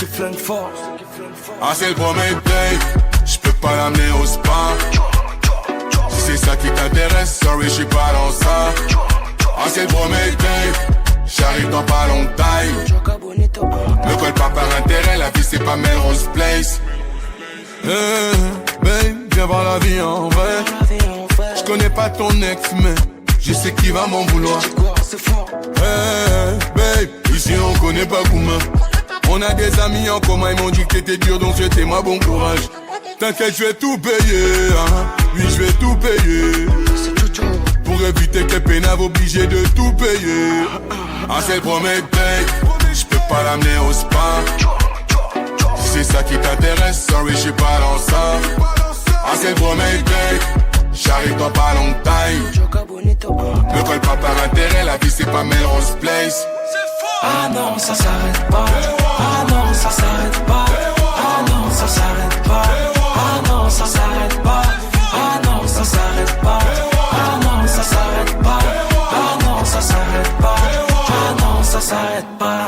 qui flingue fort. Ah c'est le premier date, j'peux pas l'amener au spa. Si c'est ça qui t'intéresse, sorry j'suis pas dans ça. Ah c'est le premier date, j'arrive dans pas longtemps. Ne colle pas par intérêt, la vie c'est pas Melrose Place. Babe, viens voir la vie en vrai. J'connais pas ton ex mais je sais qui va m'en vouloir. Babe, ici on connaît pas Gouma. On a des amis en commun, ils m'ont dit que t'étais dur, donc souhaitez-moi bon courage. T'inquiète, je vais tout payer, hein. Oui, je vais tout payer. Pour éviter que les pénaves obligés de tout payer. Ah, c'est le premier date, j'peux pas l'amener au spa. Si c'est ça qui t'intéresse, sorry, j'suis pas dans ça. Ah, c'est le premier date, j'arrive dans pas longtemps. Ne colle pas par intérêt, la vie c'est pas Melrose Place. Ah non, ça s'arrête pas. Ah non, ça s'arrête pas. Ah non, ça s'arrête pas. Ah non, ça s'arrête pas. Ah non, ça s'arrête pas. Ah non, ça s'arrête pas. Ah non, ça s'arrête pas. Ah non, ça s'arrête pas.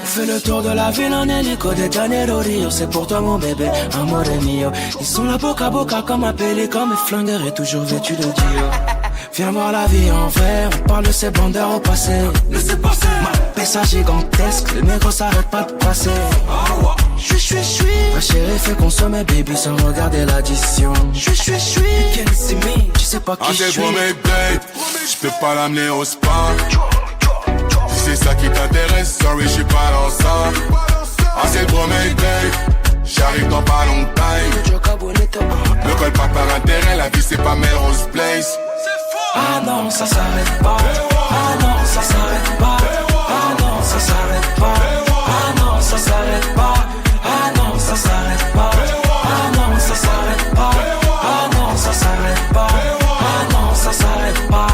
On fait le tour de la ville en hélico de Janeiro Rio. C'est pour toi mon bébé, amore mio. Ils sont là boca à boca comme un pélican. Mes flingueurs est toujours vêtu de Dior. Viens voir la vie en vrai, on parle de ces bandeurs au passé. Laissez passer. Ma pessa gigantesque, le négro s'arrête pas de passer. Chui. Ma chérie fait consommer baby sans regarder l'addition. Chui. Tu sais pas qui je suis. Ah c'est le premier date, j'peux pas l'amener au spa. Si c'est ça qui t'intéresse, sorry j'suis pas dans ça. Ah c'est le premier date, j'arrive dans pas longtemps. Ne colle pas par intérêt, la vie c'est pas Melrose Place. Ah non, ça s'arrête pas. Ah non, ça s'arrête pas. Ah non, ça s'arrête pas. Ah non, ça s'arrête pas. Ah non, ça s'arrête pas. Ah non, ça s'arrête pas. Ah non, ça s'arrête pas. Ah non, ça s'arrête pas.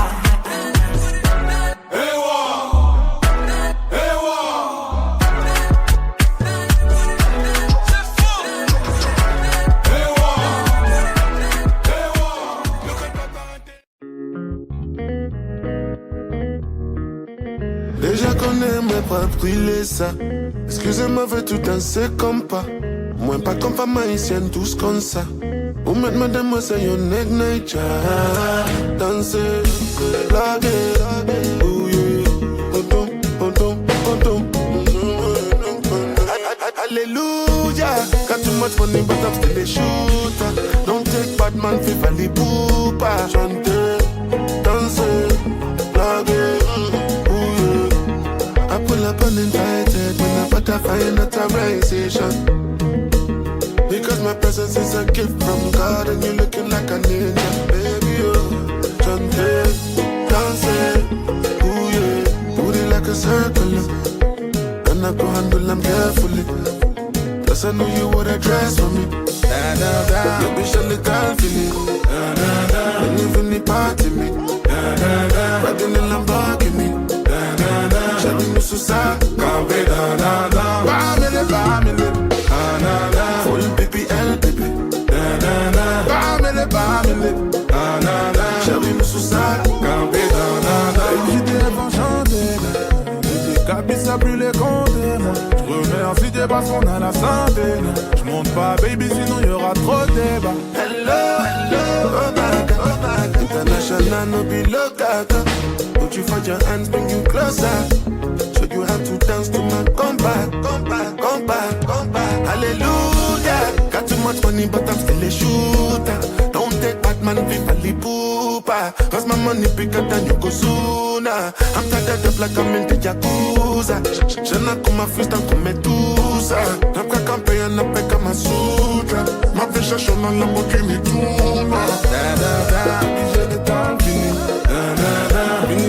Déjà qu'on aimerait pas brûler ça. Excusez-moi, veut tout danser comme pas. Moi pas comme femme haïtienne, tous comme ça. Ou mettre mademoiselle, yon neg nature. Danser, blaguer, ouye. Alléluia. Got too much money, but I'm still a shooter. Don't take bad man, fi valley boopa. Chanter, danser, blaguer. I pull up uninvited when I butterfly in authorization. Because my presence is a gift from God and you're looking like a ninja. Baby, oh, chante, dance, ooh yeah. Booty like a circle, and I go handle them carefully. Plus I know you would dress for me. Da da da, you be surely girl for me. Da da da, when you feel the party me. Da da da, riding in Lamborghini. J'habille nous sous ça, campé da da da. Bamele, ah na na. Full BBL bébé, da da da. Bamele, ah na na. J'habille nous sous ça, campé da da da. Les idées vont chanter, les capis ça plus les compter. J'remercie Dieu parce qu'on a la santé. J'monte pas baby sinon y'aura trop de débat. Hello, oh my God. International no be local. Put you for your hands, bring you closer. Show you how to dance to my come back. Hallelujah. Got too much money, but I'm still a shooter. Don't take Batman, Vivali Poopa. Cause my money bigger than you go sooner. I'm tired up like I'm in the Yakuza. J'en ai comme ma fuse dans comme Medusa. N'a pas campé, n'a pas comme ma sutra. Ma vie cherche dans la Lamborghini Tuna. Da da da, j'ai le temps fini. Da da da,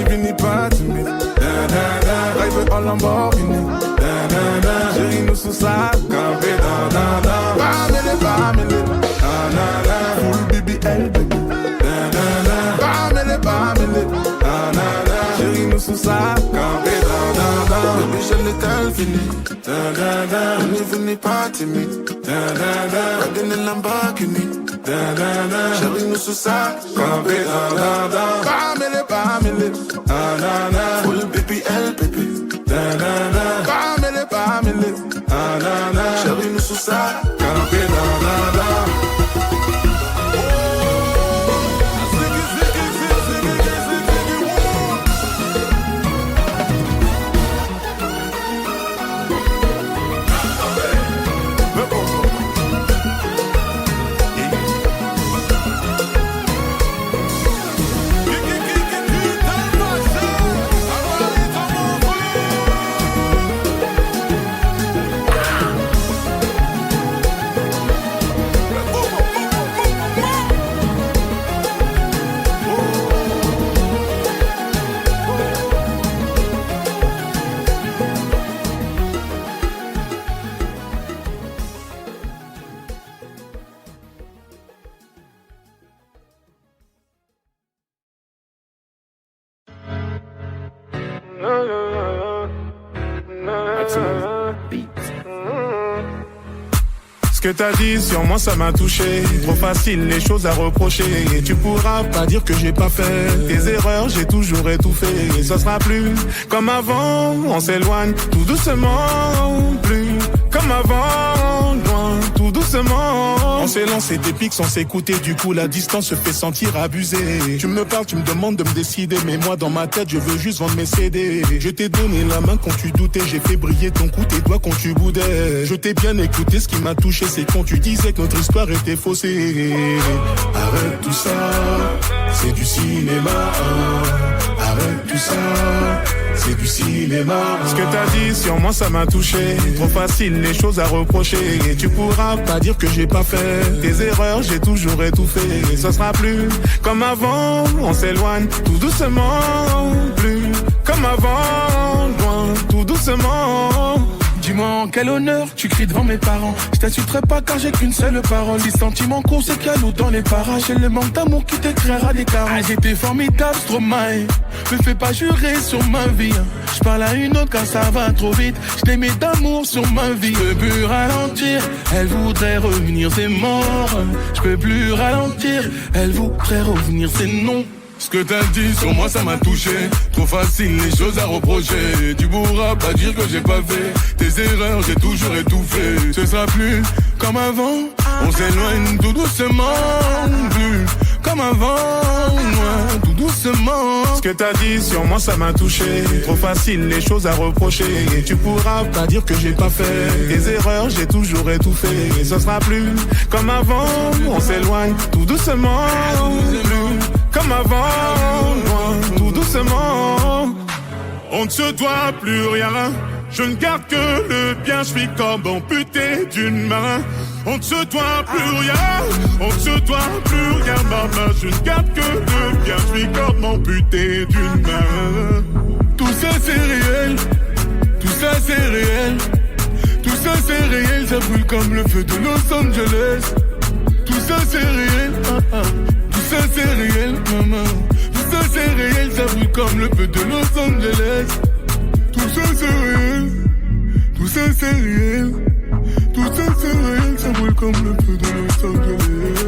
vini party me. Da da da, rêve en Lamborghini. Da da da, chérie nous sous ça, campé da da da. Bamele, da da da, full BBL baby. Da da da, bamele, da da da, chérie nous sous ça, campé da da da. Baby j'ai le temps fini. Da da da, when you feel the party me. Da da da, riding in Lamborghini. da da da, chérie nous sous ça, campé da da da. Bamele, da da da, full BBL baby. da da da, bamele, da da da. Ce que t'as dit sur moi ça m'a touché. Trop facile les choses à reprocher. Et tu pourras pas dire que j'ai pas fait tes erreurs, j'ai toujours étouffé. Et ça sera plus comme avant. On s'éloigne tout doucement. Plus comme avant, loin, tout doucement. On s'est lancé des pics sans s'écouter. Du coup la distance se fait sentir abusée. Tu me parles, tu me demandes de me décider. Mais moi dans ma tête je veux juste vendre mes CD. Je t'ai donné la main quand tu doutais. J'ai fait briller ton cou, tes doigts quand tu boudais. Je t'ai bien écouté, ce qui m'a touché c'est quand tu disais que notre histoire était faussée. Arrête tout ça, c'est du cinéma. Arrête tout ça, c'est du cinéma. Ce que t'as dit sur moi ça m'a touché. Trop facile les choses à reprocher. Et tu pourras pas dire que j'ai pas fait tes erreurs, j'ai toujours étouffé. Et ça sera plus comme avant. On s'éloigne tout doucement. Plus comme avant, loin, tout doucement. Dis-moi en quel honneur tu cries devant mes parents. Je t'insulterai pas car j'ai qu'une seule parole. Les sentiments courts c'est qu'il y a l'eau dans les parages. C'est le manque d'amour qui t'écrira des carreaux. Ah j'étais formidable Stromae. Me fais pas jurer sur ma vie. Je parle à une autre car ça va trop vite. Je l'aimais d'amour sur ma vie. Je peux plus ralentir, elle voudrait revenir, c'est mort. Je peux plus ralentir, elle voudrait revenir, c'est non. Ce que t'as dit sur moi ça m'a touché. Trop facile les choses à reprocher. Tu pourras pas dire que j'ai pas fait tes erreurs, j'ai toujours étouffé. Ce sera plus comme avant. On s'éloigne tout doucement. Plus comme avant, loin, tout doucement. Ce que t'as dit sur moi ça m'a touché. Trop facile les choses à reprocher. Et tu pourras pas dire que j'ai pas fait tes erreurs, j'ai toujours étouffé. Et ce sera plus comme avant. On s'éloigne tout doucement. Plus comme avant, loin, tout doucement. On ne se doit plus rien. Je ne garde que le bien, je suis comme amputé d'une main. On ne se doit plus rien, on ne se doit plus rien, maman. Je ne garde que le bien, je suis comme amputé d'une main. Tout ça c'est réel, tout ça c'est réel. Tout ça c'est réel, ça brûle comme le feu de Los Angeles. Tout ça c'est réel, tout ça c'est réel, maman. Tout ça c'est réel, ça brûle comme le feu de Los Angeles. Tout ça c'est réel, tout ça c'est réel. Tout ça c'est réel, ça brûle comme le feu de Los Angeles.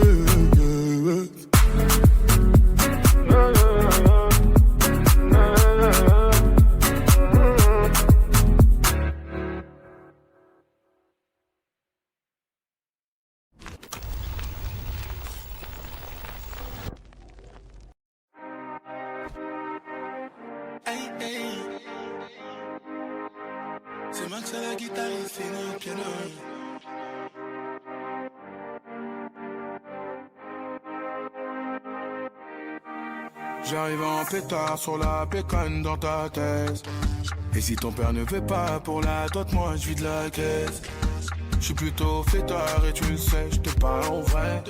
C'est Max à la guitare, c'est le piano. J'arrive en pétard sur la pécane dans ta thèse. Et si ton père ne veut pas pour la dot, moi je vide la caisse. Je suis plutôt fêtard et tu le sais, je te parle en vrai.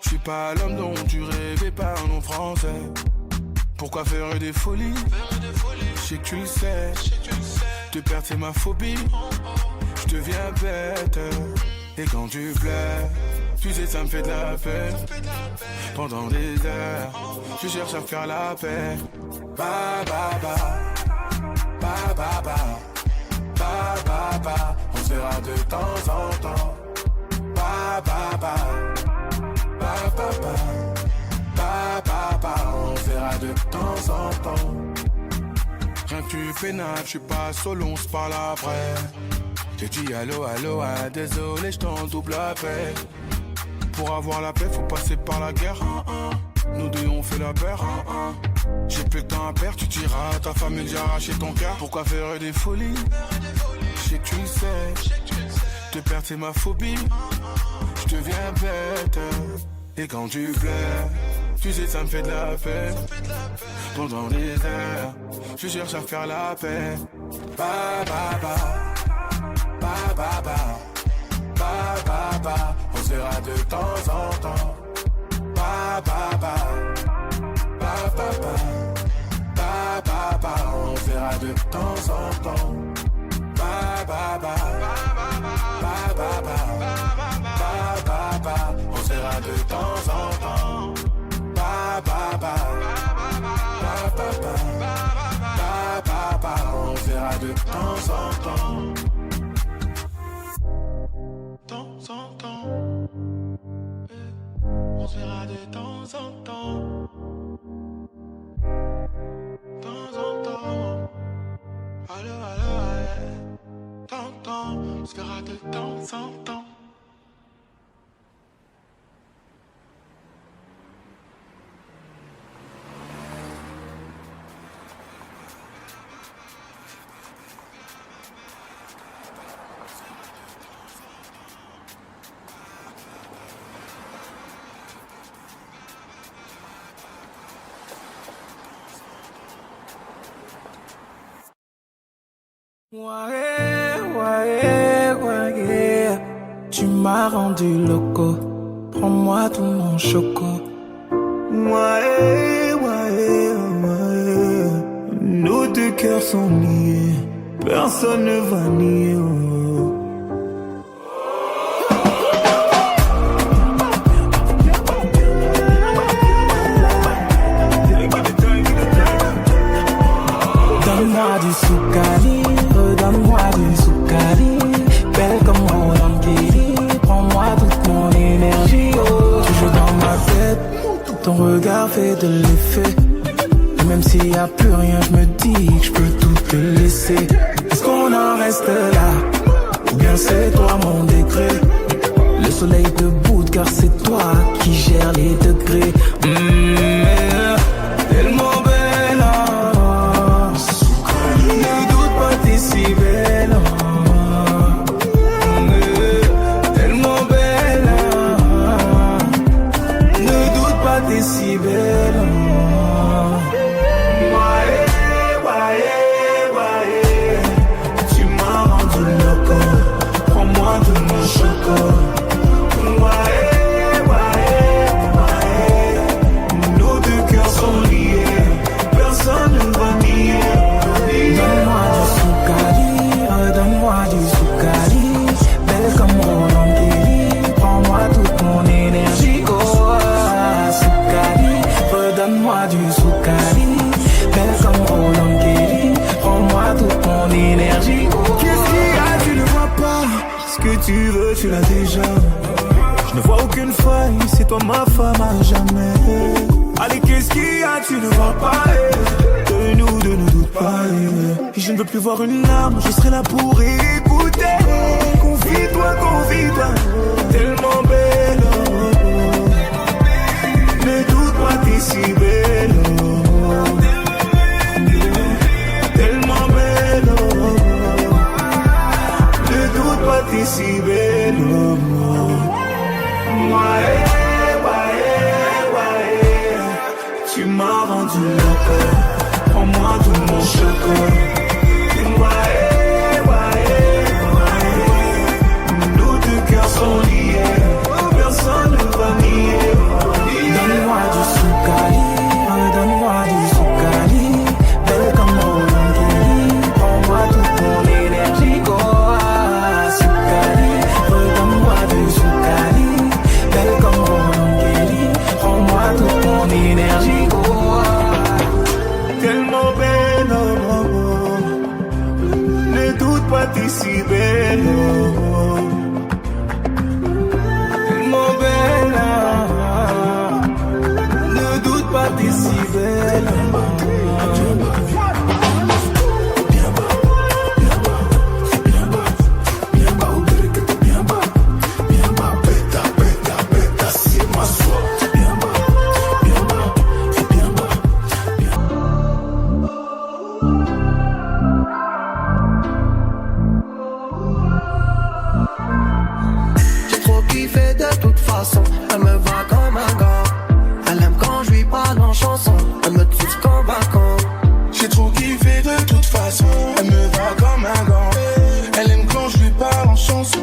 Je suis pas l'homme dont tu rêvais, parle en français. Pourquoi faire des folies? Je sais que tu le sais. Te perdre c'est ma phobie. Je deviens bête. Et quand tu plais, tu sais ça me fait de la peine. Pendant des heures, je cherche à faire la paix. Ba ba ba, ba ba ba, ba ba ba. On se verra de temps en temps. Ba ba ba, ba ba ba, ba ba ba. On se verra de temps en temps. Rien que tu pénales, je suis pas solo, on se parle après. J'ai dit allô, allô, ah, désolé, j't'en double la paix. Pour avoir la paix, faut passer par la guerre. Nous deux, on fait la paire. J'ai plus de temps à perdre, tu diras à ta famille, j'ai arraché ton cœur. Pourquoi faire des folies? Je sais que tu le sais. Te perdre, c'est ma phobie. Je deviens bête. Et quand tu plais, tu sais, ça me fait de la peine. Pendant des heures, je cherche à faire la paix. Ba ba ba, ba ba ba, ba ba ba. On se verra de temps en temps. Ba ba ba, ba ba ba, ba ba ba. On se verra de temps en temps. Ba ba ba, ba ba ba, ba ba ba. On se verra de temps en temps. Ba ba ba, ba ba ba, ba ba ba. temps en temps. Temps en temps. On se verra de temps en temps. Temps en temps. Allô, allô, temps, on se verra de temps en temps. Ouais, tu m'as rendu loco. Prends-moi tout mon choco. Ouais, nos deux cœurs sont liés. Personne ne va nier. Donne-moi du soukali, redonne-moi du soukali. Belle comme Roland Kelly, prends-moi toute mon énergie. Oh, tu joues dans ma tête, ton regard fait de l'effet. Et même s'il y a plus rien, je me dis que je peux tout te laisser. Est-ce qu'on en reste là, ou bien c'est toi mon décret? Le soleil debout car c'est toi qui gères les degrés. Tellement belle. Si belle, tellement belle, ne doute pas t'es si belle. Tu m'as rendu loco, prends-moi de mon choco. Nos deux cœurs sont liés, personne ne va nier. Donne-moi du soukali, belle comme Roland Kelly. Prends-moi toute mon énergie, oh soukali. Redonne-moi du soukali, belle comme Roland Kelly. Prends-moi toute mon énergie, oh. Qu'est-ce qu'il y a, tu ne vois pas? Ce que tu veux, tu l'as déjà. Je ne vois aucune faille, c'est toi ma femme à jamais. Allez, qu'est-ce qu'il y a, tu ne vois pas? De nous, de ne doute pas. Et je ne veux plus voir une larme, je serai là pour écouter. Confie-toi, confie-toi, tellement belle. Ne doute pas, t'es si belle. Tellement belle. Ne doute pas, t'es si belle. Tu m'as rendu loco, prends-moi tout mon choco. Nos deux cœurs sont liés, personne ne va nier. Donne-moi du soukali, donne-moi du soukali. Belle comme Roland Kelly, prends-moi toute mon énergie. Oh, soukali, redonne-moi du soukali. Belle comme Roland Kelly, prends-moi toute mon énergie. Tellement belle, ne doute pas t'es si belle. Tellement belle, ne doute pas t'es si belle. Elle me va comme un gant. Elle aime quand je lui parle en chanson. Elle me touche comme un con. J'ai trop kiffé de toute façon. Elle me va comme un gant. Elle aime quand je lui parle en chanson.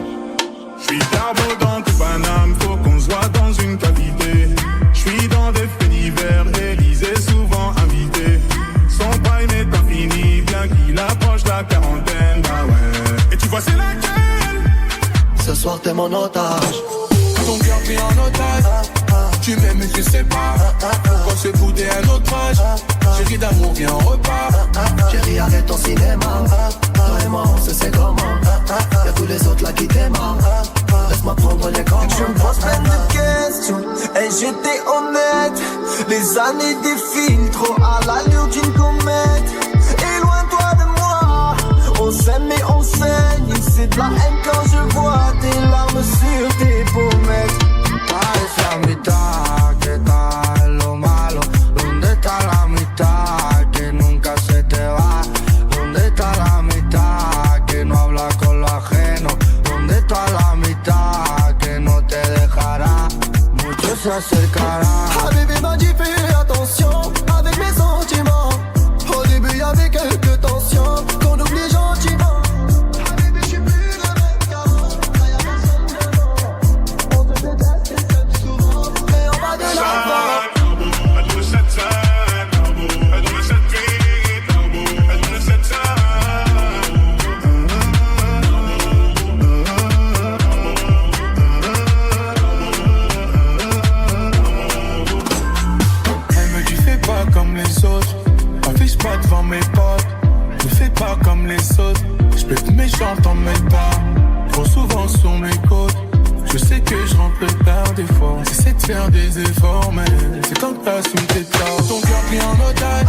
J'suis carbo dans tout Paname, faut qu'on se voit dans une cavité. J'suis dans des faits divers, Élysée souvent invité. Son prime est infini, bien qu'il approche la quarantaine, bah ouais. Et tu vois c'est laquelle? Ce soir t'es mon otage. Ton cœur pris en otage. Tu m'aimes mais tu sais pas. Pourquoi se bouder un autre âge? Chérie d'amour viens on repart. Chérie arrête ton cinéma. commence, c'est comment. Y'a tous les autres là qui démarrent. Laisse-moi prendre les commandes. Je me pose plein de questions et j'étais honnête. Les années défilent trop à l'allure d'une comète. Éloigne-toi de moi. On s'aime et on saigne. C'est de la haine quand je vois tes larmes sur tes pommettes. Es la mitad que está en lo malo. ¿Dónde está la mitad que nunca se te va? ¿Dónde está la mitad que no habla con lo ajeno? ¿Dónde está la mitad que no te dejará? Muchos se acercarán. Habibi m'a dit fais attention avec mes sentiments. Au début y'avait quelques tensions qu'on oublie gentiment. Habibi j'suis plus le même qu'avant. Y'a personne devant. On se déteste et s'aime souvent, mais on va de l'avant. Pas devant mes potes, ne fais pas comme les autres. J'peux être méchant en mes pas, trop souvent sur mes côtes. Je sais que je rentre tard des fois. J'essaie de faire des efforts, mais c'est quand t'assumes tes torts. Ton cœur pris en otage,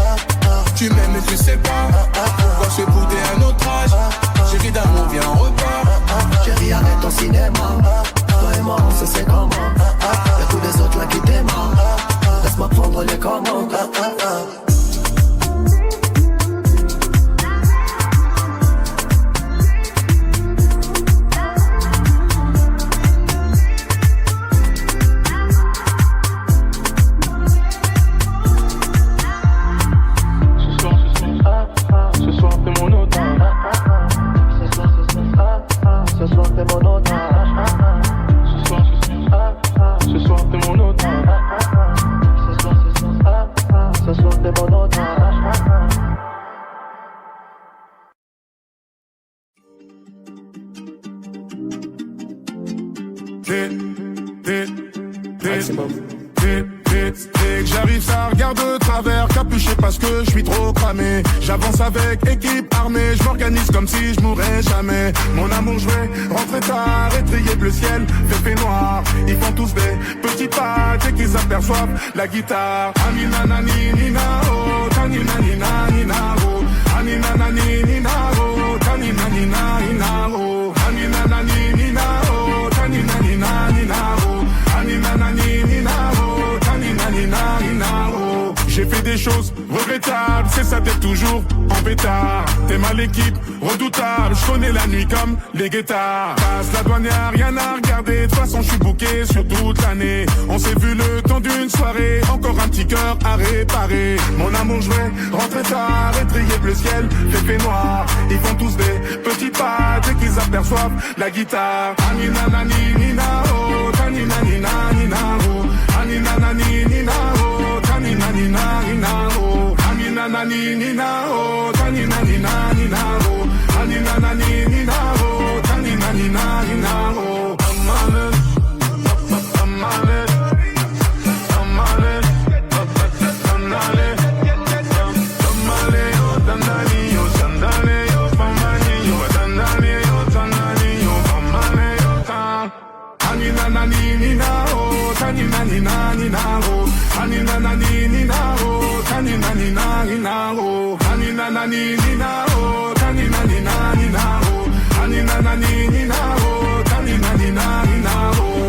tu m'aimes mais tu sais pas. Pourquoi je fais bouder un autre âge? Chérie d'amour, viens on repart. Chérie arrête ton cinéma. Toi et moi on se sait comment. Y'a tous les autres là qui démarrent. Laisse-moi prendre les commandes. J'arrive, ça regarde de travers, capuché parce que je suis trop cramé. J'avance avec équipe armée, je m'organise comme si je mourrais jamais. Mon amour, je vais rentrer tard, étrier bleu ciel, fait noir. Ils font tous des petits pas dès qu'ils aperçoivent la guitare. Anina nani nina oh, tanina nina nina oh, anina nani nina oh, tanina nina nina oh, anina nani nina oh, tanina nina nina oh, anina nani nina oh, tanina nina nina oh. J'ai fait des choses regrettables, c'est ça d'être toujours en pétard. T'es mal l'équipe, redoutable, je connais la nuit comme les guettards. Passe la douane, y'a rien à regarder, de toute façon je suis bouqué sur toute l'année. On s'est vu le temps d'une soirée, encore un petit cœur à réparer. Mon amour, je vais rentrer tard, étrier bleu ciel, fait noir. Ils font tous des petits pas dès qu'ils aperçoivent la guitare. Anina nani nina oh, tanina nina nina oh, anina nani nina oh, tanina nina nina oh, anina nani nina oh, tanina nina nina oh, anina nani nina oh, tanina nina nina oh. Anina nani nina oh, tanina nina nina oh, anina nani nina oh, tanina nina nina oh, anina nani nina oh, tanina nina nina oh, anina nani nina oh, tanina nina nina oh, anina nani nina oh, tanina nina nina oh, anina nani nina oh, tanina nina nina oh, anina nani nina oh, tanina nina nina oh,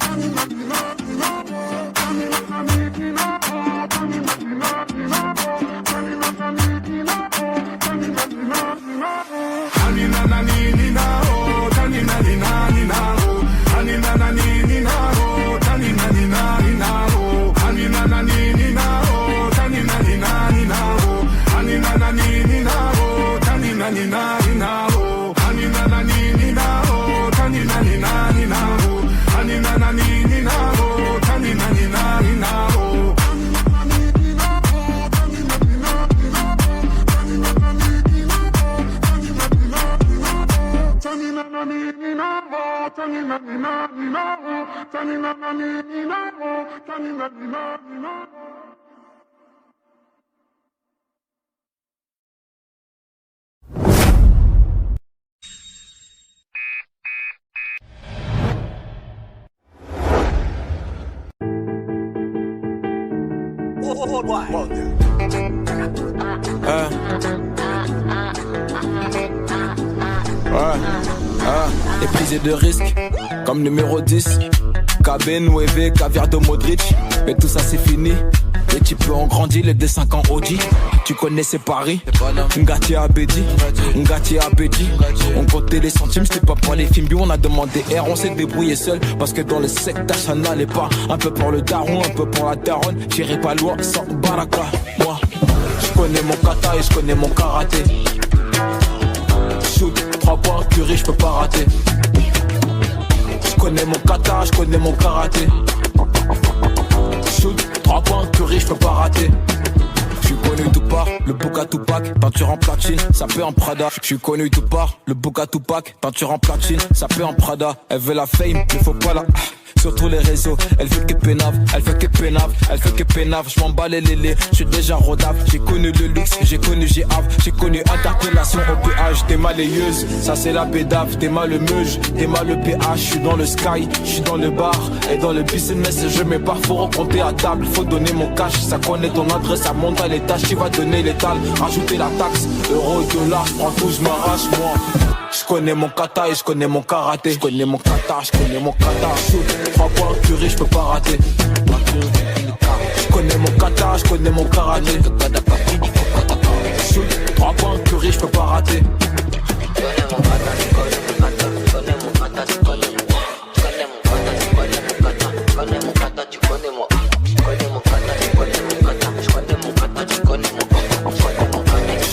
anina nani nina oh, tanina nina nina oh, anina nani nina oh, tanina nina nina oh, anina nani nina oh, tanina nina nina oh, anina nani nina oh, tanina nina nina oh, anina nani nina oh, tanina nina nina oh, anina nani nina oh, tanina nina nina oh, anina nani nina oh, tanina nina nina oh. Tanina nani nina oh, tanina nina nina oh, tanina nani nina oh, tanina nina nina oh. Et prises de risque, comme numéro 10. KB, Nueve, caviar de Modric. Mais tout ça c'est fini. Les types ont grandi, les D5 en Audi. Tu connais ces paris. Ngati Abedi, Ngati Abedi. On comptait les centimes, c'était pas pour les films. On a demandé R, on s'est débrouillé seul. Parce que dans le secteur ça n'allait pas. Un peu pour le daron, un peu pour la daronne. J'irai pas loin sans baraka. Moi, je connais mon kata et je connais mon karaté. Shoot, 3 points, curry, je peux pas rater. Je connais mon kata, je connais mon karaté. Shoot, 3 points, curry, je peux pas rater. J'suis connu tout part, le Bouka Tupac, peinture en platine, ça peut en Prada. J'suis connu tout part, le Bouka Tupac, peinture en platine, ça peut en Prada. Elle veut la fame, mais faut pas la... Sur tous les réseaux, elle fait que pénave, elle fait que pénave, elle fait que pénave. Je m'en bats les lélés, je suis déjà rodave. J'ai connu le luxe, j'ai connu G-Ave, j'ai connu interpellation au péage. T'es malayeuse, ça c'est la bédave. T'es mal le meuge, t'es mal le PH. Je suis dans le sky, je suis dans le bar. Et dans le business, je mets pas, faut recompter à table. Faut donner mon cash, ça connaît ton adresse, ça monte à l'étage. Tu vas donner l'étal, rajouter la taxe. Euro, dollar, je prends tout, je m'arrache moi. Je connais mon kata et je connais mon karaté. Je connais mon kata, je connais mon kata. Shoot, 3 points, curry, je peux pas rater. Je connais mon kata, je connais mon karaté. Shoot, 3 points, curry, je peux pas rater.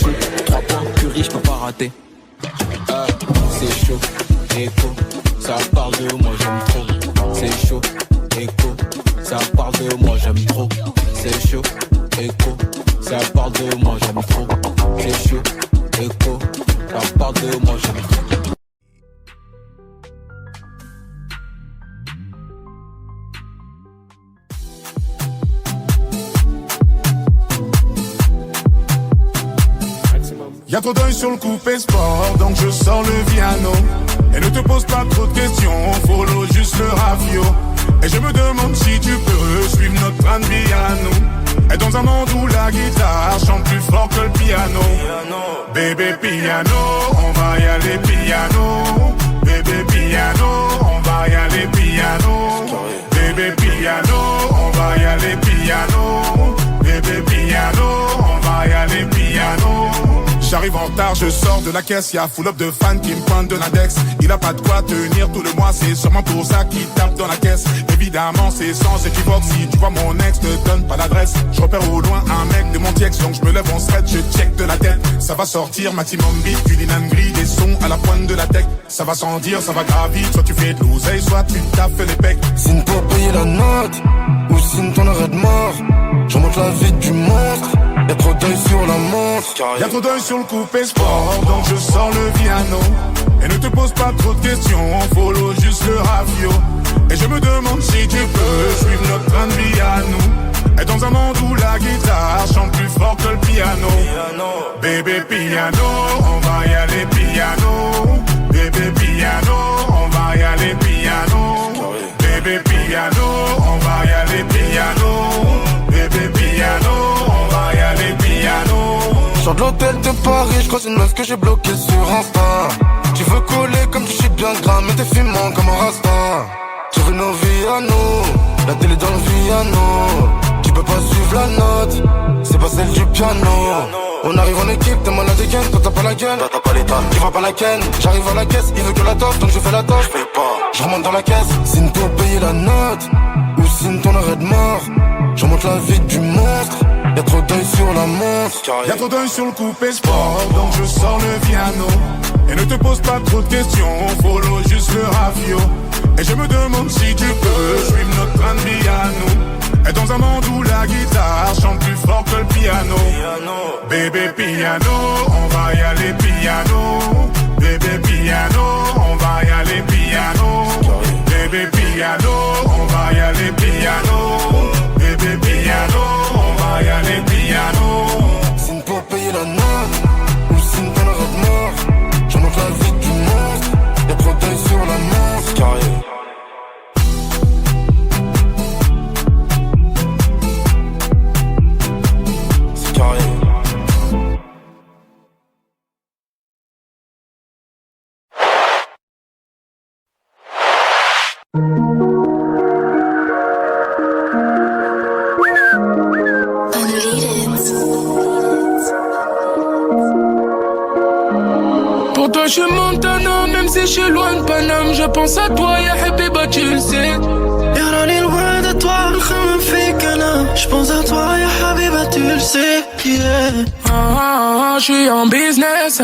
Shoot, 3 points, curry, je peux pas rater. C'est chaud, écho, ça parle de moi j'aime trop. C'est chaud, écho, ça parle de moi j'aime trop. C'est chaud, écho, ça parle de moi j'aime trop. C'est chaud, écho, ça parle de moi j'aime trop. Y'a trop d'œil sur le coupé sport, donc je sors le piano. Et ne te pose pas trop de questions, follow juste le ravio. Et je me demande si tu peux suivre notre train de vie à nous. Et dans un monde où la guitare chante plus fort que le piano. Bébé piano, on va y aller piano. Bébé piano, on va y aller piano. Bébé piano, on va y aller piano. Bébé piano, on va y aller piano. J'arrive en retard, je sors de la caisse, y'a full up de fans qui me pointent de l'index. Il a pas de quoi tenir tout le mois, c'est sûrement pour ça qu'il tape dans la caisse. Évidemment c'est sans équivoque, si tu vois mon ex, te donne pas l'adresse. Je repère au loin un mec de mon ex, donc je me lève en thread, je check de la tête. Ça va sortir, maximum beat, culinane gris, des sons à la pointe de la tech. Ça va sans dire, ça va gravir, soit tu fais de l'oseille, soit tu taffes les pecs. Signe pour payer la note, ou signe ton arrêt de mort. Je remonte la vie du monstre, y'a trop d'œil sur la montre. Y'a trop d'œil sur le coupé sport, donc je sors le piano. Et ne te pose pas trop de questions, follow juste le ravio. Et je me demande si tu peux suivre notre train de vie à nous. Et dans un monde où la guitare chante plus fort que le piano. Bébé piano, on va y aller piano. Bébé piano, on va y aller piano. Bébé piano, on va y aller piano. Bébé piano, on va y aller piano. Sors de l'hôtel de Paris, je croise une meuf que j'ai bloquée sur Insta. Tu veux coller comme tu sais bien gras, mais t'es fumant comme un rasta. Tu veux nos vies à nous, la télé dans le piano. Tu peux pas suivre la note, c'est pas celle du piano. On arrive en équipe, t'es mal à dégaine, toi t'as pas la gueule, t'as pas l'état, tu vas pas la ken. J'arrive à la caisse, il veut que la toffe, donc je fais la toffe. J'paye pas, je remonte dans la caisse. Signe pour payer la note, ou signe ton arrêt de mort. Je remonte la vie du monstre, y'a trop d'œil sur la montre. Y'a trop d'œil sur le coupé sport, donc je sors le piano. Et ne te pose pas trop de questions, follow juste le ravio. Et je me demande si tu peux suivre notre train de vie à nous. Et dans un monde où la guitare chante plus fort que le piano. Bébé piano, on va y aller piano. Bébé piano, on va y aller piano. Bébé piano, on va y aller piano. Bébé piano, on va y aller piano. Signe pour payer la note, ou signe ton arrêt de mort. Je remonte la vie du monstre, y'a trop d'œil sur la montre. Carré. je suis Montana, même si je suis loin de Paname. Je pense à toi, ya Habiba, tu le sais. Yarani loin de toi, kham fik ana. Je pense à toi, ya Habiba, tu le sais. Yeah. Je suis en business.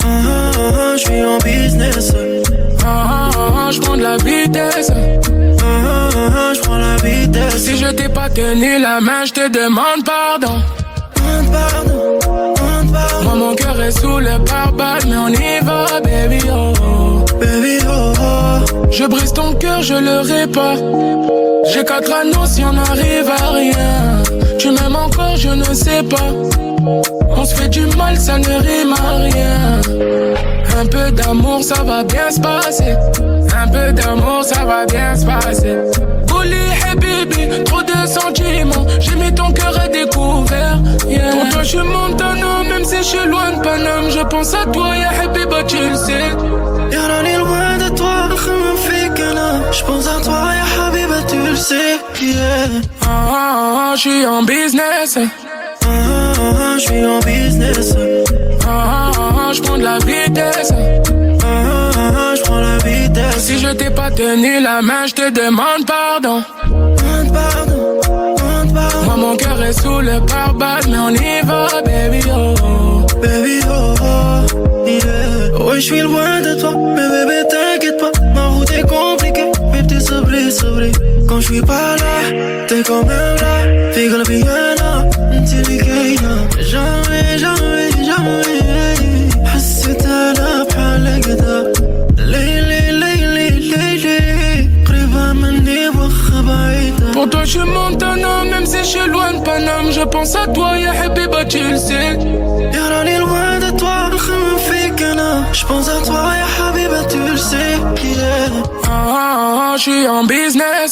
Je suis en business. Je prends de la vitesse. Je prends la vitesse. Si je t'ai pas tenu la main, je te demande pardon. Moi mon cœur est sous le pare-balles, mais on y va, baby oh. Baby oh. Je brise ton cœur, je le répare. J'ai 4 anneaux si on n'arrive à rien. Tu m'aimes encore, je ne sais pas. On se fait du mal, ça ne rime à rien. Un peu d'amour, ça va bien se passer. Un peu d'amour, ça va bien se passer. Bouli, hey baby, trop de sentiments. J'ai mis ton cœur à découvert. Yeah. Pour toi, je suis Montana, même si je suis loin de Paname. Je pense à toi, ya Habiba, tu le sais. Yarani loin de toi, kham fik ana. Je pense à toi, ya Habiba, tu le sais. Yeah. Je suis en business. Je suis en business. Je prends de la vitesse. Je prends la vitesse. Si je t'ai pas tenu la main, je te demande pardon. Moi mon cœur est sous le pare-balles, mais on y va, baby oh. Baby oh, yeah. Ouais, je suis loin de toi, mais bébé t'inquiète pas. Ma route est compliquée, mais t'es sabré. Quand je suis pas là, t'es quand même là. Figa la piana, jamais حسيت انا بحال كدا ليلي قريبة مني واخا بعيدة. Pour toi je suis Montana, même si je suis loin de Paname. Je pense à toi, ya Habiba, tu le sais. Yarani loin de toi, kham fik ana. Je pense à toi, ya Habiba, tu le sais. Je suis en business.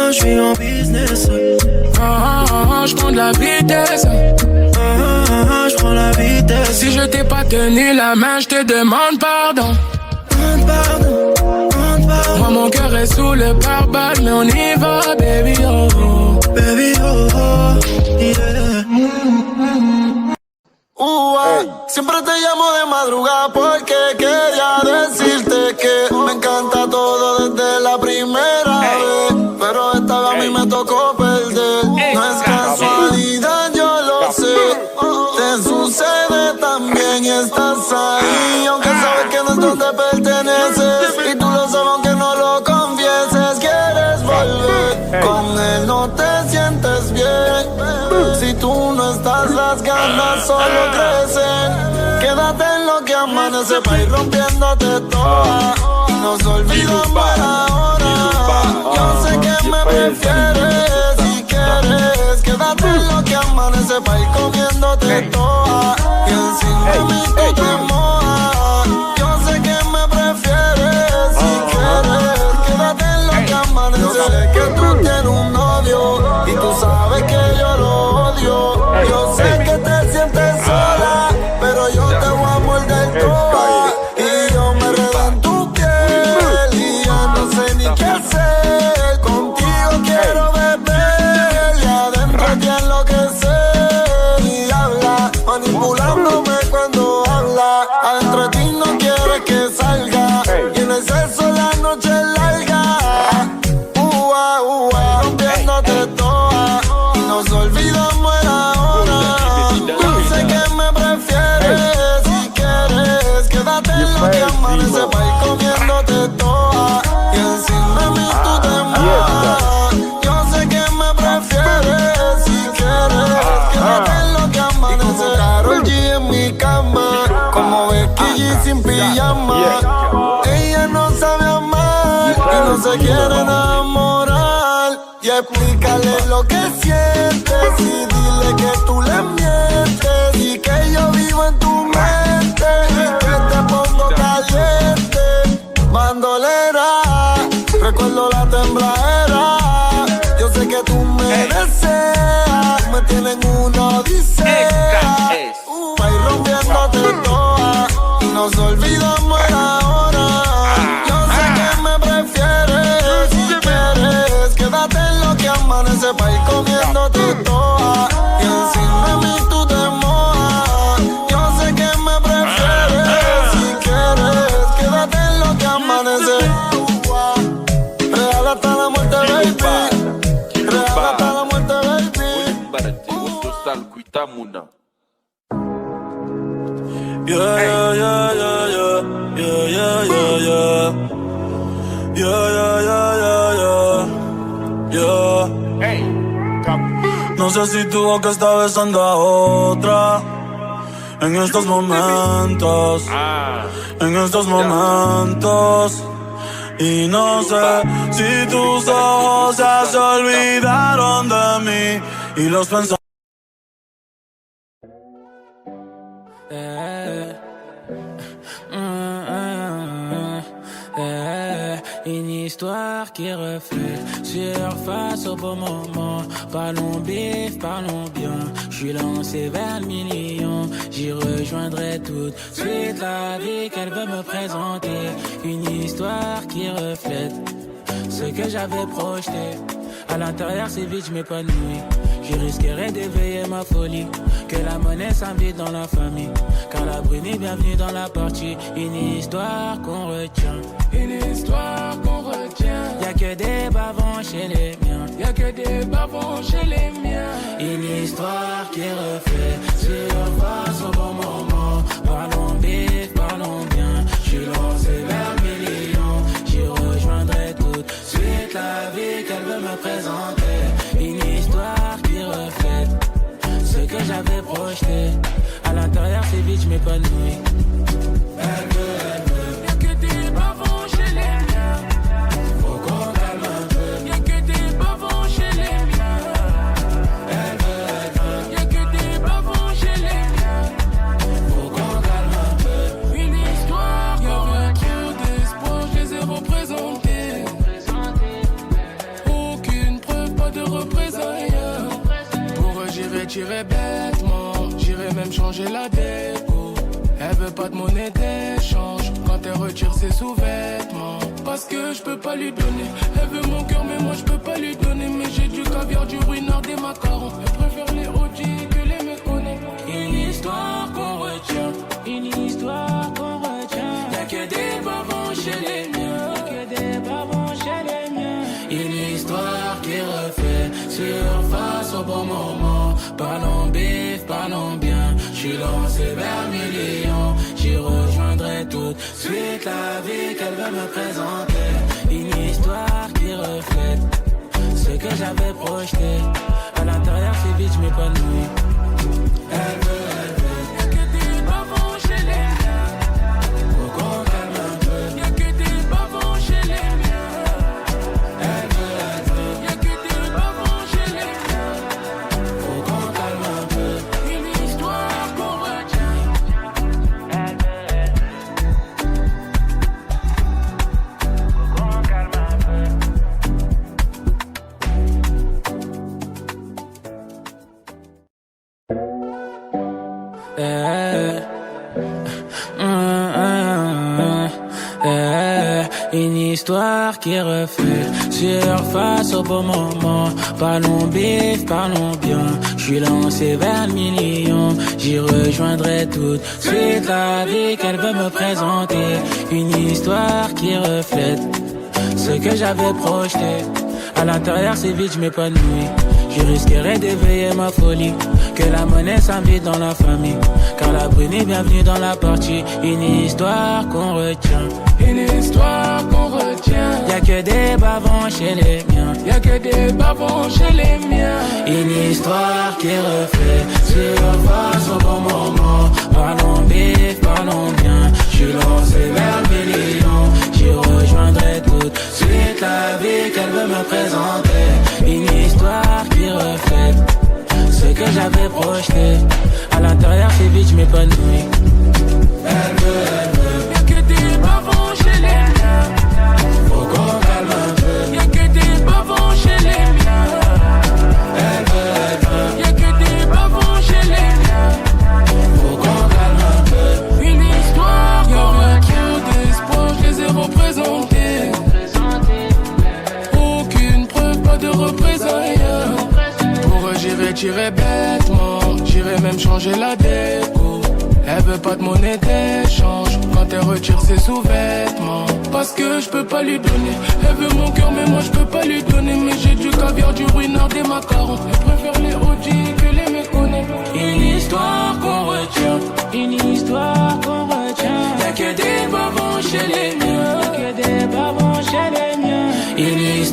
Je suis en business. Je prends de la vitesse. Je prends la vitesse. Si je t'ai pas tenu la main, je te demande pardon. Moi mon cœur est sous le pare-balles, mais on y va, baby oh. Baby oh, yeah. Siempre te llamo de madrugada porque quería decirte que me encanta todo desde la primera vez, pero esta vez a mí me tocó perder. No es casualidad, yo lo sé. Te sucede también y estás ahí, aunque sabes que no es donde perteneces, y tú lo sabes aunque no lo confieses. Quieres volver, con él no te sientes bien. Si tú no estás, las ganas solo crecen. Quédate en lo que amanece pa' ir rompiéndote toda. Y nos olvidamos ahora. Yo sé que me prefieres. Si quieres, quédate en lo que amanece pa' ir comiéndote toda. Y encima de mí tú te mojas. Yo sé que me prefieres. Si quieres, quédate en lo que amanece. Yo sé que tú tienes un novio y tú sabes que yo lo odio. Yo sé que te sientes sola, pero yo te voy a morder toda. Y yo me redo en tu piel y ya no sé ni qué hacer. Contigo quiero beber y adentro te enloquecer. Y habla, manipulándome cuando habla. Adentro de ti no quieres que salga. Y en el sexo la noche es larga. Rompiéndote toda. Y nos olvidamos el ahora. Yo sé que me prefieres. Si quieres, quédate en lo que amanece pa' ir comiéndote toda. Y encima de mí tú te mojas. Yo sé que me prefieres. Si quieres, quédate en lo que amanece. Como Karol G en mi cama, como Becky G sin pijama. Ella no sabe amar y no se quiere enamorar. Y explícale lo que sientes y dile que tú le mientes y que yo vivo en tu mente y que te pongo caliente. Bandolera, recuerdo la tembladera. Yo sé que tú me deseas, me tienen una odisea. Pa' ir rompiéndote toda y nos olvidamos el ahora. Yo sé que me prefieres. Si quieres, quédate en lo que amanece pa' ir comiéndote toda. Y encima de mí tú te mojas. Yo sé que me prefieres. Tamuna. Yeah, yeah, yeah, yeah, yeah, yeah, yeah, yeah, yeah. Yeah, yeah, yeah, yeah, yeah, yeah. Hey, No sé si tu boca está besando a otra en estos momentos, en estos momentos. Y no sé si tus ojos ya se olvidaron de mí y los pensamientos. Une histoire qui reflète surface au bon moment. Parlons bif, parlons bien. Je suis lancé vers le million. J'y rejoindrai tout de suite la vie qu'elle veut me présenter. Une histoire qui reflète ce que j'avais projeté. À l'intérieur c'est vide, je m'épanouis. Je risquerais d'éveiller ma folie. Que la monnaie s'invite dans la famille. Car la brune est bienvenue dans la partie. Une histoire qu'on retient. Une histoire qu'on retient. Y'a que des bavons chez les miens. Y'a que des bavons chez les miens. Une histoire qui refait surface au bon moment. Parlons bif, parlons bien. J'suis lancé vers le million. J'y rejoindrai tout de suite la vie qu'elle veut me présenter. Une histoire qui reflète ce que j'avais projeté. À l'intérieur c'est vide, je m'épanouis. Elle veut. Y'a que des bavons chez les miens. Faut qu'on calme un peu. Y'a que des bavons chez les miens. Elle veut. Y'a que des bavons chez les miens. Faut qu'on calme un peu. Une histoire. Y'aurait trop d'espoir, je les ai représentés. Aucune preuve, pas de représailles. Pour eux j'irai tirer bêtement. J'irai même changer la déco. Elle veut pas de monnaie d'échange quand elle retire ses sous-vêtements. Parce que je peux pas lui donner. Elle veut mon cœur mais moi je peux pas lui donner. Mais j'ai du caviar, du ruinard, des macarons. Elle préfère les OG que les méconnus. Une histoire qu'on retient. Une histoire qu'on retient. Y'a que des bavons chez les miens. Y'a que des bavons chez les miens. Une histoire qui refait surface au bon moment. Parlons bif, parlons bien. J'suis lancé vers million. J'y rejoindrai tout de suite la vie qu'elle veut me présenter. Une histoire qui reflète ce que j'avais projeté. À l'intérieur c'est vide, je m'épanouis. Elle veut. Y'a que des bavons chez les miens. Faut qu'on calme un peu. Y'a que des bavons chez les miens. Elle veut. Y'a que des bavons chez les miens. Faut qu'on calme un peu. Une histoire qu'on retient. Elle veut. Faut qu'on calme un peu. Une histoire qui refait surface au bon moment. Parlons bif, parlons bien. J'suis lancé vers le million. J'y rejoindrai tout de suite la vie qu'elle veut me présenter. Une histoire qui reflète ce que j'avais projeté. À l'intérieur c'est vide, je m'épanouis. Je risquerais d'éveiller ma folie. Que la monnaie s'invite dans la famille. Car la brune est bienvenue dans la partie. Une histoire qu'on retient. Une histoire qu'on retient. Y'a que des bavons chez les miens. Y'a que des bavons chez les miens. Une histoire qui refait surface au bon moment. Parlons bif, parlons bien. J'suis lancé vers le million. J'y rejoindrai tout de suite la vie qu'elle veut me présenter. Une histoire qui reflète ce que j'avais projeté. À l'intérieur c'est vide, je m'épanouis. Elle veut. Y'a que des bavons chez les miens. Faut qu'on calme un peu. Y'a que des bavons chez les miens. Elle veut. Y'a que des bavons chez les miens. Faut qu'on calme un peu. Une histoire. Y'aurait trop d'espoir, je les ai représentés. Aucune preuve, pas de représailles. Pour eux j'irai tirer bêtement. J'irai même changer la déco. Elle veut pas de monnaie d'échange quand elle retire ses sous-vêtements. Parce que je peux pas lui donner. Elle veut mon cœur mais moi je peux pas lui donner. Mais j'ai du caviar, du ruinard, des macarons. Elle préfère les OG que les méconnus. Une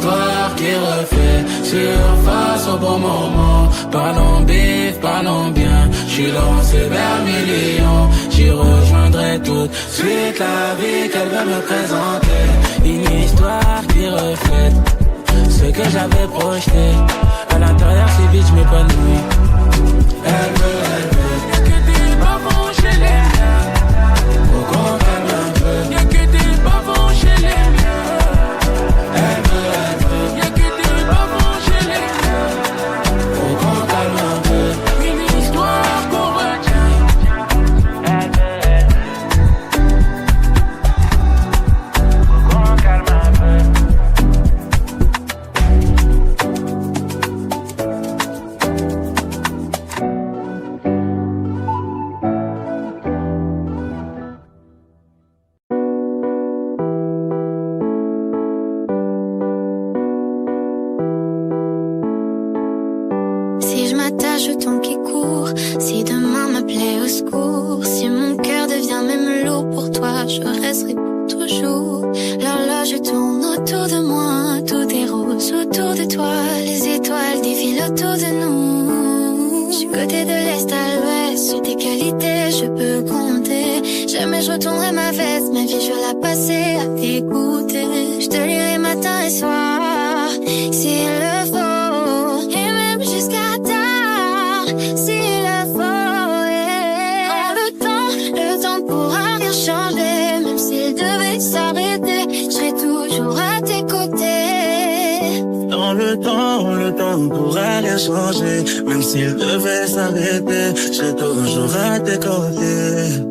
histoire qui refait surface au bon moment. Parlons bif, parlons bien. J'suis lancé vers le million. J'y rejoindrai tout de suite la vie qu'elle veut me présenter. Une histoire qui reflète ce que j'avais projeté. À l'intérieur c'est vide, j'm'épanouis. Elle veut. Y'a que des bavons chez les miens. Faut qu'on calme un peu. Y'a que des bavons chez les miens. Elle veut. Y'a que des bavons chez les miens. Faut qu'on calme un peu. Une histoire qu'on retient. Elle veut. Faut qu'on calme un peu. Si je m'attache au temps qui court, si demain m'appelait au secours, si mon cœur devient même lourd pour toi, je resterai pour toujours. L'horloge tourne autour de moi, tout est rose autour de toi, les étoiles défilent autour de nous. Je suis côté de l'est à l'ouest, sur tes qualités je peux compter. Jamais je retournerai ma veste, ma vie je vais la passer à t'écouter. Je te lirai matin et soir, s'il le faut, et même jusqu'à tard, s'il le faut. Yeah. Le temps pourra rien changer, même s'il devait s'arrêter, je serai toujours à tes côtés. Dans le temps pourra rien changer, même s'il devait s'arrêter, je serai toujours à tes côtés.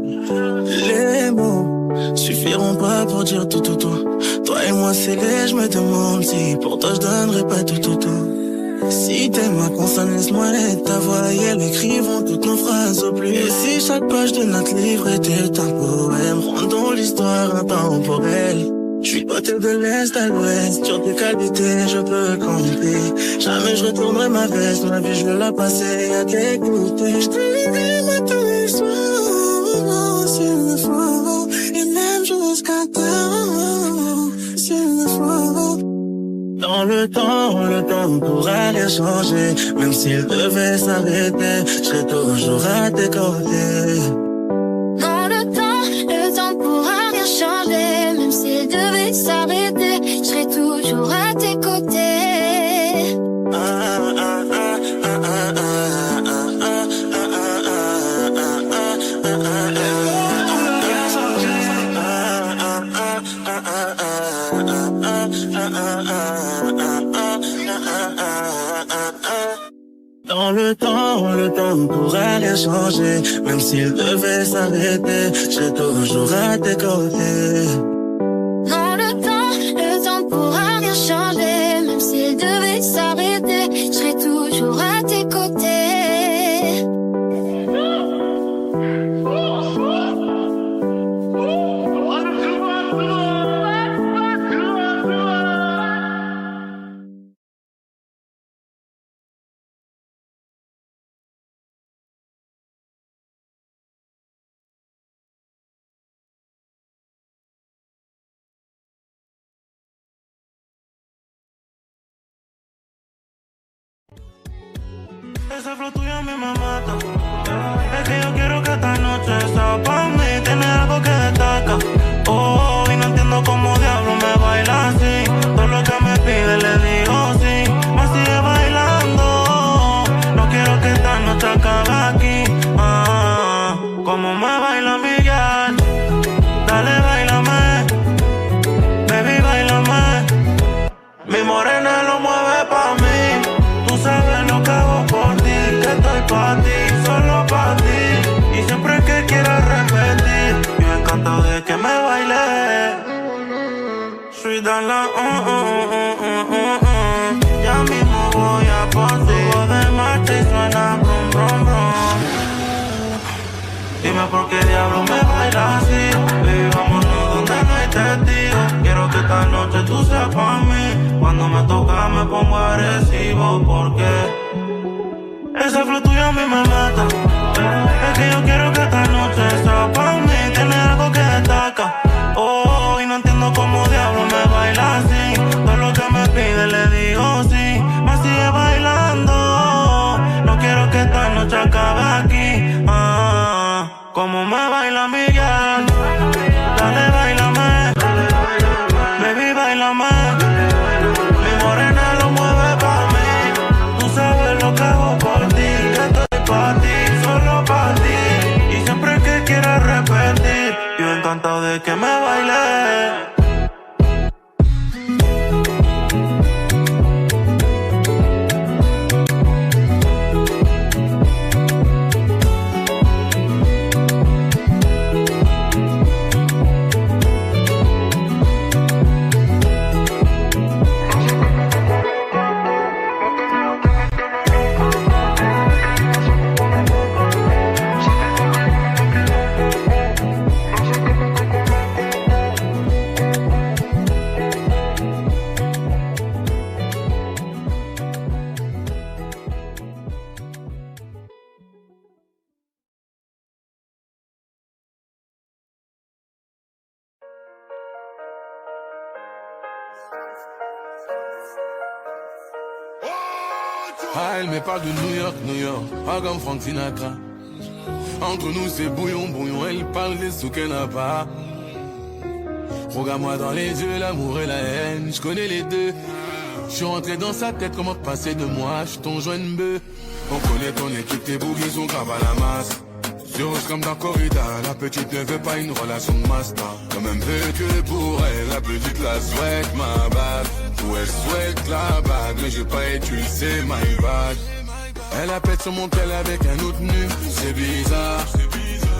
Les mots suffiront pas pour dire tout. Toi et moi c'est les, je me demande si pour toi je donnerais pas tout. Si t'aimes ma consonne, laisse-moi l'être ta voix et elles écrivont toutes nos phrases au plus. Et si chaque page de notre livre était un poème, rendons l'histoire intemporelle. Je suis côté de l'est à l'ouest, sur tes qualités je peux compter. Jamais je retournerai ma veste, ma vie je veux la passer à t'écouter. Je te lirai matin et soir, s'il le faut, et même jusqu'à tard, s'il le faut. Dans le temps pourra rien changer, même s'il devait s'arrêter, je serai toujours à tes côtés. Dans le temps pourra rien changer, même s'il devait s'arrêter, je serai toujours à tes côtés. Dans le temps pourra rien changer, même s'il devait s'arrêter, je serai toujours à tes côtés. Dans le temps pourra rien changer, même s'il devait s'arrêter, je serai toujours à tes côtés. Ese flow tuyo a mí me mata. Es que yo quiero que esta noche sea pa' mí, tiene algo que destaca. Oh, y no entiendo cómo diablo me baila así. Todo lo que me pide le digo sí. Me sigue bailando. No quiero que esta noche acabe aquí. Como me baila Miguel. Dale, bailame. Baby, bailame. Mi morena lo mueve pa' mí. Tú sabes lo que hago por ti, que estoy pa' ti, solo pa' ti. Y siempre que quieras repetir, yo encantado de que me baile. Soy dans la ya mismo voy a por ti. Subo de marcha y suena brum brum brum. Dime por qué diablo me baila así. Baby, vámonos donde no hay testigos. Quiero que esta noche tú seas pa' mí. Cuando me toca me pongo agresivo porque ese flow tuyo a mí me mata. Es que yo quiero que esta noche sea pa' mí. Tiene algo que destaca. Oh, y no entiendo cómo diablo me baila así. Todo lo que me pide Como me baila Miguel, dale bailame, baby bailame. Mi morena lo mueve pa' mí, tú sabes lo que hago por ti, que estoy pa' ti, solo pa' ti. Y siempre que quieras repetir, yo encantado de que me baile. Ah, elle me parle de New York, New York, pas comme Frank Sinatra. Entre nous c'est bouillon, bouillon, elle parle des sous qu'elle n'a pas. Regarde-moi dans les yeux, l'amour et la haine, je connais les deux. Je suis rentré dans sa tête, comment passer de moi, je suis ton joint bœuf. On connaît ton équipe, tes bougies sont graves à la masse. Sur comme dans corridor, la petite ne veut pas une relation de master. Comme un peu que pour elle, la petite la souhaite ma bague. Ou elle souhaite la bague, mais j'ai pas utilisé my bag. Elle appelle sur mon tel avec un autre nu, c'est bizarre.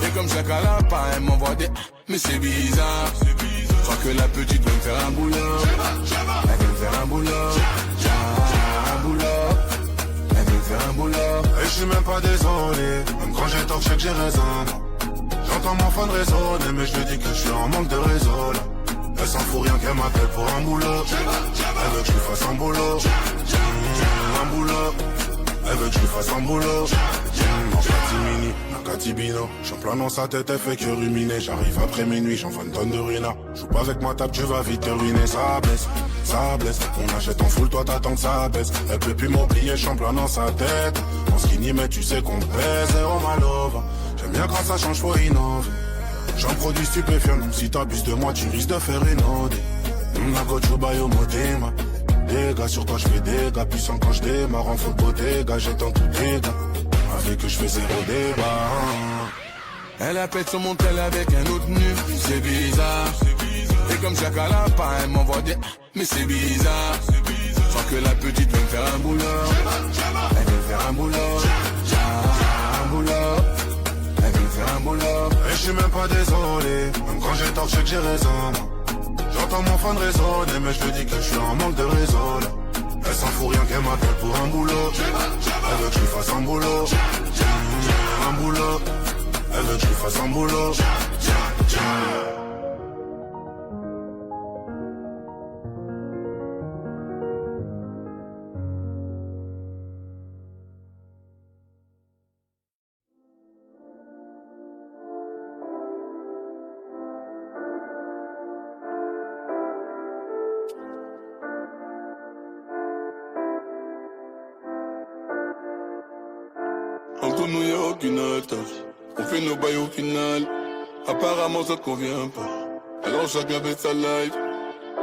Et comme chaque lapin, elle m'envoie des mais c'est bizarre. Je crois que la petite veut me faire un boulot. Elle veut me faire un boulot. Un boulot. Elle veut me faire un boulot. Et je suis même pas désolé, même quand j'ai tort, je sais que j'ai raison. J'entends mon phone résonner, mais je lui dis que je suis en manque de réseau là. Elle s'en fout rien qu'elle m'appelle pour un boulot. Elle veut que je lui fasse un boulot. Un boulot. Elle veut que je lui fasse un boulot. En catimini, un catibino. J'en plein dans sa tête, elle fait que ruminer. J'arrive après minuit, j'en vends une tonne de ruina. Joue pas avec ma table, tu vas vite te ruiner. Ça blesse, ça blesse. On achète en full, toi t'attends que ça baisse. Elle peut plus m'oublier, j'en plein dans sa tête. En skinny, mais tu sais qu'on pèse, zéro malova. J'aime bien quand ça change, faut innover. J'en produis stupéfiant, donc si t'abuses de moi, tu risques de faire une ode. Nagochubayo motema. Dégâts sur toi, je fais des gars puissants quand je démarre en full bodega, j'étends tout dégâts. Avec que je fais zéro débat. Elle appelle sur mon tel avec un autre nu, c'est bizarre. Et comme chaque lapin, elle m'envoie des mais c'est bizarre. Je crois que la petite veut me faire un boulot. Elle veut me faire un boulot. Un boulot. Elle veut me faire un boulot. Et je suis même pas désolé, même quand j'ai tort, je sais que j'ai raison. J'entends mon phone résonner, mais je lui dis que je suis en manque de réseau là. Elle s'en fout rien qu'elle m'appelle pour un boulot. Elle veut que je lui fasse un boulot. Un boulot. Elle veut que je lui fasse un boulot. Entre nous y'a aucune attache. On fait nos bails au final. Apparemment ça te convient pas. Alors chacun fait sa life.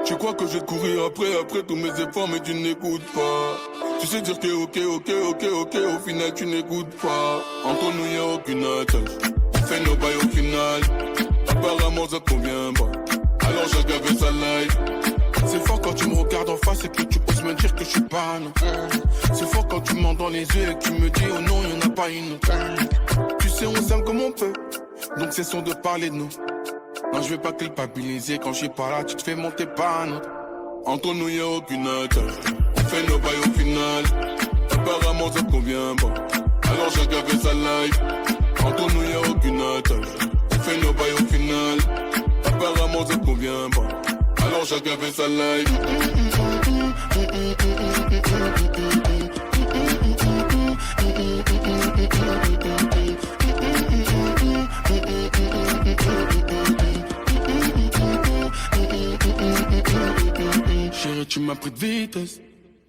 Tu crois que je vais te courir après tous mes efforts, mais tu n'écoutes pas. Tu sais dire que ok, au final tu n'écoutes pas. Entre nous y'a aucune attache. On fait nos bails au final. Apparemment ça te convient pas. Alors chacun fait sa life. C'est fort quand tu me regardes en face et que tu oses me dire que je suis pas non. C'est fort quand tu me mens dans les yeux et que tu me dis oh non y'en a pas une autre. Tu sais on s'aime comme on peut, donc cessons de parler de nous. Non je vais pas culpabiliser quand je suis pas là, tu te fais monter pas non. Entre nous y'a aucune attache. On fait nos bails au final. Apparemment ça te convient pas. Alors chacun fait sa life. Entre nous y'a aucune attache. On fait nos bails au final. Apparemment ça te convient pas. Alors chacun fait sa life. Chérie, tu m'as pris de vitesse.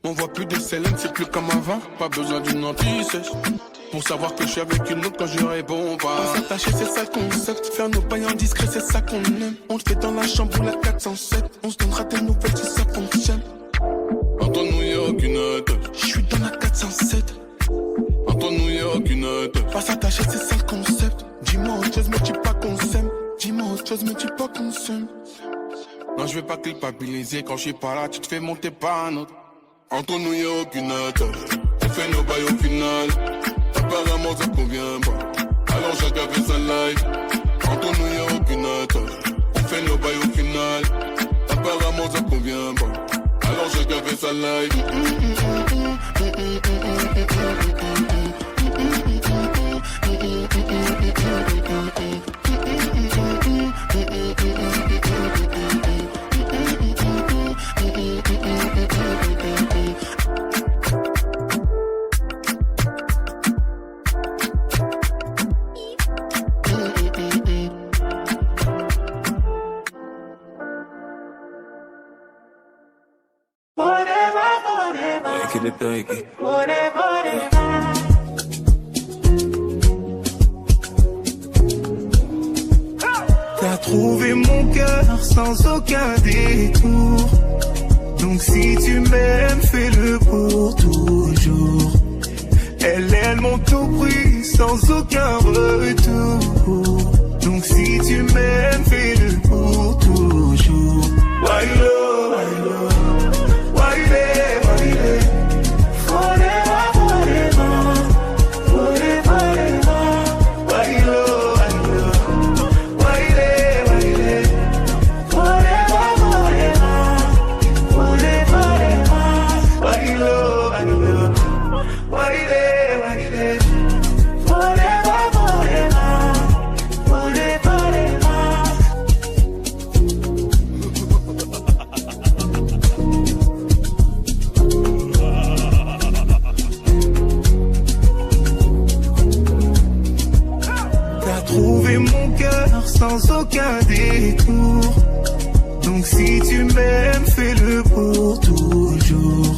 M'envoie plus de Célène, c'est plus comme avant. Pas besoin d'une anti-sèche. Pour savoir que je suis avec une autre quand je réponds pas. On s'attacher c'est ça le concept. Faire nos bails en discret c'est ça qu'on aime. On le fait dans la chambre ou la 407. On se donnera des nouvelles si ça fonctionne. Entre nous y'a aucune attache. Je suis dans la 407. Entre nous y'a aucune attache. Pas s'attacher c'est ça le concept. Dis-moi autre chose mais dis pas qu'on s'aime. Dis-moi autre chose mais dis pas qu'on s'aime. Non je vais pas culpabiliser. Quand je suis pas là tu te fais monter par un autre. Entre nous y'a aucune attache. On fait nos bails au final. Apparemment ça convient pas. Alors chacun fait sa life. Entre nous y'a aucune attache. On fait nos bails au final. Apparemment ça convient pas. Alors chacun fait sa life. T'as trouvé mon cœur sans aucun détour. Donc si tu m'aimes, fais-le pour toujours. Elles m'ont tout pris sans aucun retour. Donc si tu m'aimes, fais-le pour toujours. Why love, why love, why love, why love. Forever, forever, forever, forever. Why love, why love, why love, why love. Forever, forever, forever, forever. Why love, why love, why love, why love. Forever, forever, forever, forever. T'as trouvé mon cœur sans aucun détour. Donc si tu m'aimes, fais-le pour toujours.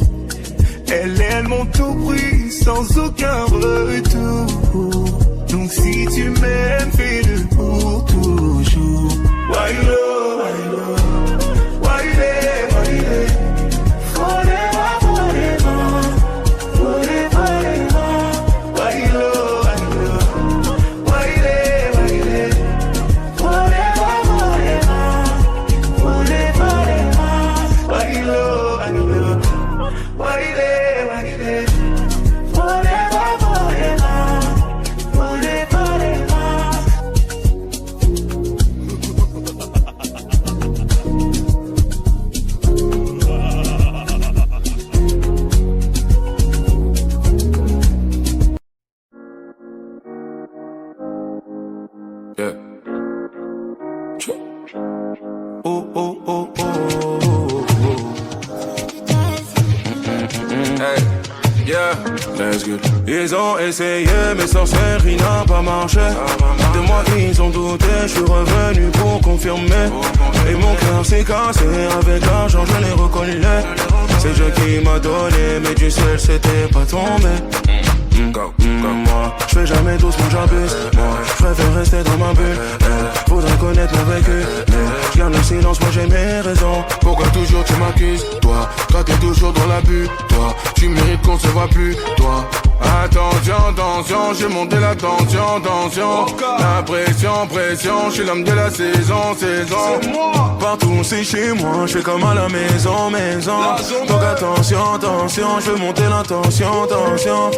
Elles m'ont tout pris sans aucun retour. Donc si tu m'aimes, fais-le pour toujours. Why love, why love, why love, why love. Forever, forever, forever, forever. Why love, why love, why love, why love. Forever, forever, forever, forever. Why love, why love, why love, why love. Forever, forever, forever, forever. Yeah. Oh, oh, oh, oh, oh, oh. Hey, yeah, let's go. Ils ont essayé, mais sorcellerie n'a pas marché. De moi ils ont douté, je suis revenu pour confirmer. Et mon cœur s'est cassé, avec l'argent je l'ai reconnu. C'est Dieu qui m'a donné, mais du ciel c'était pas tombé. Comme moi, je fais jamais doucement, j'abuse. Moi, je préfère rester dans ma bulle. Faudrait connaître mon vécu, mais je garde le silence, moi j'ai mes raisons. Pourquoi toujours tu m'accuses? Toi t'es toujours dans l'abus. Toi, tu mérites qu'on se voit plus. Toi, attention, attention, j'ai monté la tension, tension. La pression, pression, je suis l'homme de la saison, saison. Partout c'est chez moi, je fais comme à la maison, maison. Donc attention, attention, je veux monter la tension, tension.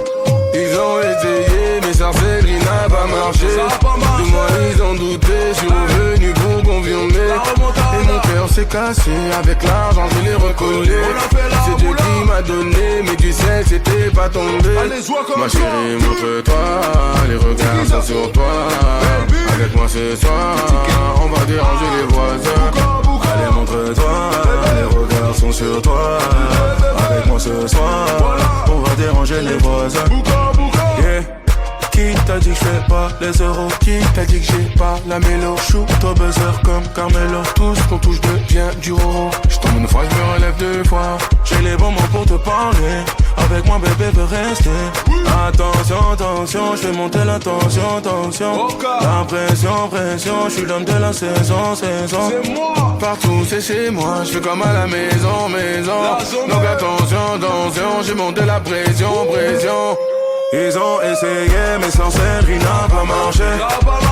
Ils ont essayé, mais sorcellerie n'a pas marché. De moi ils ont douté, je suis revenu pour confirmer. Et mon cœur s'est cassé, avec l'argent je l'ai recollé. C'est Dieu qui m'a donné, mais du ciel c'était pas tombé. Ma chérie montre-toi, les regards sont sur toi. Avec moi ce soir, on va déranger les voisins. Allez montre-toi, les regards sont sur toi. Avec moi ce soir, on va déranger les voisins. Yeah. Qui t'a dit que je fais pas les euros? Qui t'a dit que j'ai pas la mélo? Shoot au buzzer comme Carmelo. Tout ce qu'on touche devient du roro. J'tombe une fois, je me relève deux fois. J'ai les bons mots pour te parler. Avec moi bébé veut rester. Attention, je fais monter la tension. La pression, je suis l'homme de la saison. C'est moi. Partout c'est chez moi, je fais comme à la maison. Donc attention, j'ai monté la pression. Ils ont essayé mais sans celle qui n'a pas marché.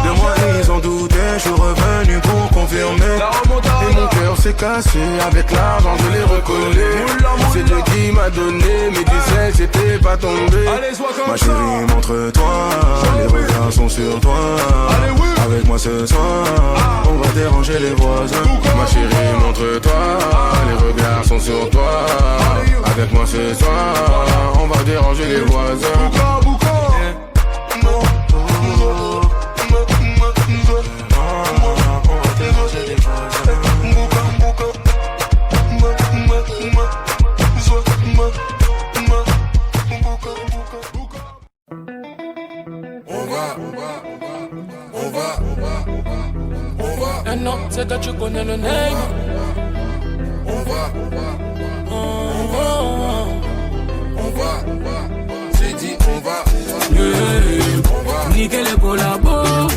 De moi ils ont douté, je suis revenu pour confirmer. Et mon cœur s'est cassé, avec l'argent je l'ai recollé. C'est Dieu qui m'a donné, mais tu sais j'étais pas tombé. Ma chérie montre-toi, les regards sont sur toi. Avec moi ce soir, on va déranger les voisins. Ma chérie montre-toi, les regards sont sur toi. Avec moi ce soir, on va déranger les voisins. Non, c'est que tu connais le name. On va. J'ai dit on va. Niquer les collabos.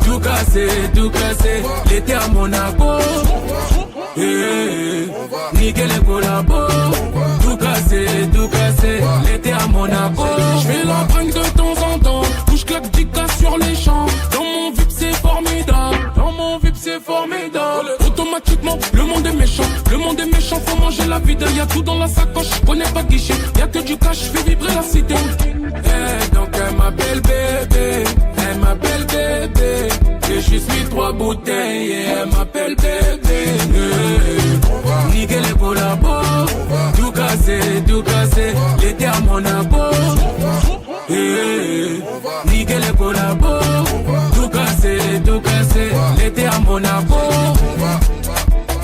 Tout cassé. L'été à Monaco. Niquer les collabos. Tout cassé. L'été à Monaco. J'fais la prank de temps en temps. Où j'claque 10K sur les champs. Dans mon VIP c'est formidable. Automatiquement, le monde est méchant, faut manger la vide. Y'a tout dans la sacoche, connais pas guichet. Y'a que du cash, fais vibrer la cité. Donc elle m'appelle bébé. J'ai juste mis 3 bouteilles et elle m'appelle bébé. Niquer les collabos. Tout cassé. L'été à Monaco. Niquer les collabos. Tout cassé, l'été à Monaco.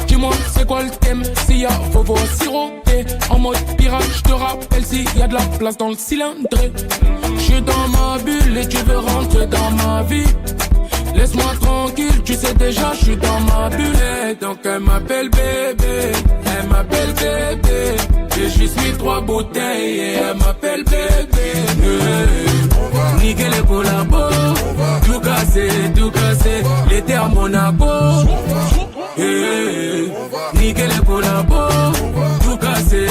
Dis-moi c'est quoi le thème, s'il y a Vovo siroté. En mode pirate, j'te rappelle s'il y a de la place dans le cylindré. J'suis dans ma bulle et tu veux rentrer dans ma vie. Laisse-moi tranquille, tu sais déjà j'suis dans ma bulle. Et donc elle m'appelle bébé. J'ai juste mis 3 bouteilles et elle m'appelle bébé. Niquer les collabos. Tout cassé, l'été à Monaco. Niquer les collabos. Tout cassé,